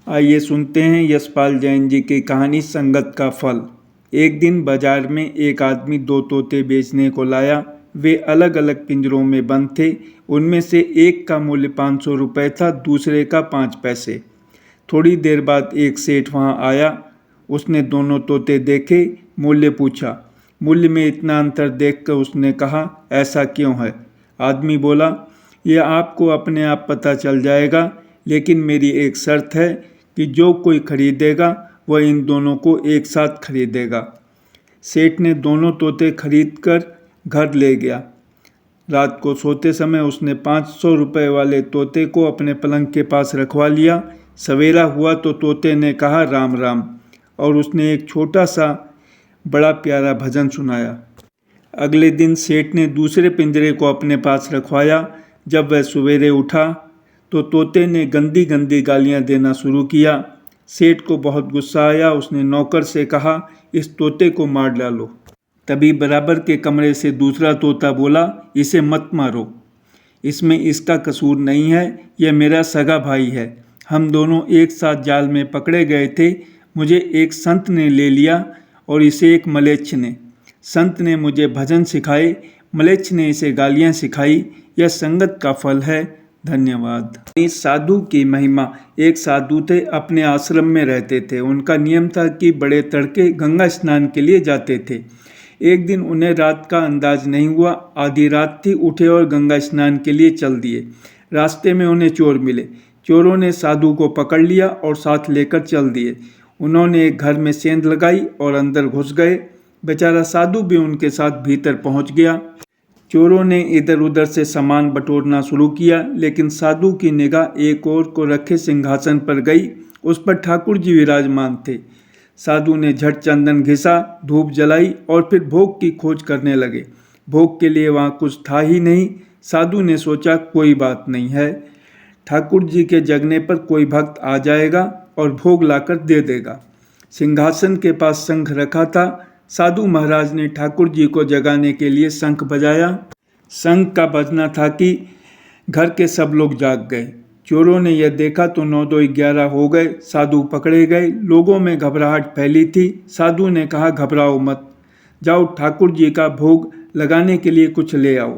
आइए सुनते हैं यशपाल जैन जी की कहानी संगत का फल। एक दिन बाजार में एक आदमी दो तोते बेचने को लाया। वे अलग अलग पिंजरों में बंद थे। उनमें से एक का मूल्य 500 रुपये था, दूसरे का 5 पैसे। थोड़ी देर बाद एक सेठ वहां आया। उसने दोनों तोते देखे, मूल्य पूछा। मूल्य में इतना अंतर देखकर उसने कहा, ऐसा क्यों है? आदमी बोला, यह आपको अपने आप पता चल जाएगा, लेकिन मेरी एक शर्त है कि जो कोई खरीदेगा वह इन दोनों को एक साथ खरीदेगा। सेठ ने दोनों तोते खरीदकर घर ले गया। रात को सोते समय उसने 500 रुपये वाले तोते को अपने पलंग के पास रखवा लिया। सवेरा हुआ तो तोते ने कहा राम राम, और उसने एक छोटा सा बड़ा प्यारा भजन सुनाया। अगले दिन सेठ ने दूसरे पिंजरे को अपने पास रखवाया। जब वह सवेरे उठा तो तोते ने गंदी गंदी गालियां देना शुरू किया। सेठ को बहुत गुस्सा आया। उसने नौकर से कहा, इस तोते को मार डालो। तभी बराबर के कमरे से दूसरा तोता बोला, इसे मत मारो, इसमें इसका कसूर नहीं है, यह मेरा सगा भाई है। हम दोनों एक साथ जाल में पकड़े गए थे। मुझे एक संत ने ले लिया और इसे एक मलेच्छ ने। संत ने मुझे भजन सिखाए, मलेच्छ ने इसे गालियां सिखाई। यह संगत का फल है। धन्यवाद। साधु की महिमा। एक साधु थे, अपने आश्रम में रहते थे। उनका नियम था कि बड़े तड़के गंगा स्नान के लिए जाते थे। एक दिन उन्हें रात का अंदाज नहीं हुआ। आधी रात थी, उठे और गंगा स्नान के लिए चल दिए। रास्ते में उन्हें चोर मिले। चोरों ने साधु को पकड़ लिया और साथ लेकर चल दिए। उन्होंने एक घर में सेंध लगाई और अंदर घुस गए। बेचारा साधु भी उनके साथ भीतर पहुंच गया। चोरों ने इधर उधर से सामान बटोरना शुरू किया, लेकिन साधु की निगाह एक ओर को रखे सिंहासन पर गई। उस पर ठाकुर जी विराजमान थे। साधु ने झट चंदन घिसा, धूप जलाई और फिर भोग की खोज करने लगे। भोग के लिए वहाँ कुछ था ही नहीं। साधु ने सोचा, कोई बात नहीं है, ठाकुर जी के जगने पर कोई भक्त आ जाएगा और भोग लाकर दे देगा। सिंहासन के पास शंख रखा था। साधु महाराज ने ठाकुर जी को जगाने के लिए शंख बजाया। शंख का बजना था कि घर के सब लोग जाग गए। चोरों ने यह देखा तो 9-2-11 हो गए। साधु पकड़े गए। लोगों में घबराहट फैली थी। साधु ने कहा, घबराओ मत, जाओ ठाकुर जी का भोग लगाने के लिए कुछ ले आओ।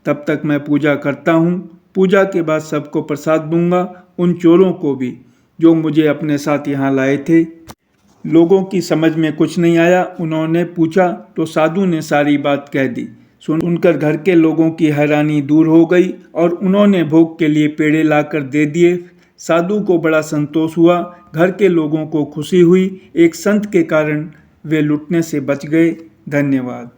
तब तक मैं पूजा करता हूँ। पूजा के बाद सबको प्रसाद दूंगा, उन चोरों को भी जो मुझे अपने साथ यहाँ लाए थे। लोगों की समझ में कुछ नहीं आया। उन्होंने पूछा तो साधु ने सारी बात कह दी। सुनकर घर के लोगों की हैरानी दूर हो गई और उन्होंने भोग के लिए पेड़े लाकर दे दिए। साधु को बड़ा संतोष हुआ। घर के लोगों को खुशी हुई। एक संत के कारण वे लुटने से बच गए। धन्यवाद।